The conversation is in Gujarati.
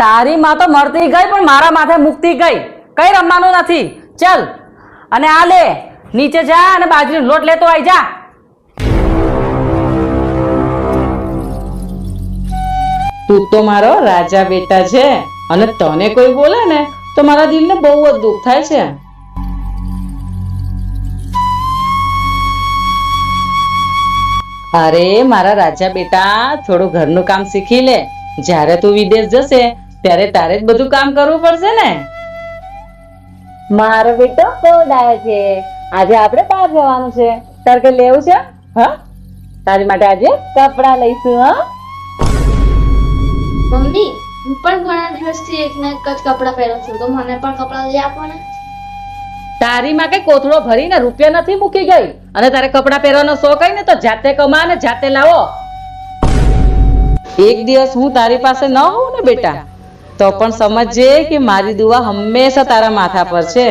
તારી માં તો મરતી ગઈ પણ મારા માથે મુકતી ગઈ. કઈ રમવાનું નથી. ચલ અને આ લે, નીચે જા અને બાજરીનો લોટ લેતો આવી જા. તું તો મારો રાજા બેટા છે અને તને કોઈ બોલે ને તો મારા દિલને બહુ જ દુઃખ થાય છે. અરે મારા રાજા બેટા, થોડું ઘરનું કામ શીખી લે. જ્યારે તું વિદેશ જશે ત્યારે તારે જ બધું કામ કરવું પડશે ને. મારો બેટો બહુ ડાયો છે. આજે આપણે બહાર જવાનું છે. તારે કઈ લેવું છે? હા, તારી માટે આજે કપડા લઈશું. હા મમ્મી, હું પણ ઘણા દિવસથી એક ને એક જ કપડાં પહેરું છું, તો મને પણ કપડાં લઈ આપો ને. તારી માં કઈ કોથળો ભરીને રૂપિયા નથી મૂકી ગઈ અને તારે કપડાં પહેરવાનો શોખ હોય ને તો જાતે કમા ને જાતે લાવો. એક દિવસ હું તારી પાસે ન હોઉં ને બેટા તો પણ સમજજે કે મારી દુઆ હંમેશા તારા માથા પર છે.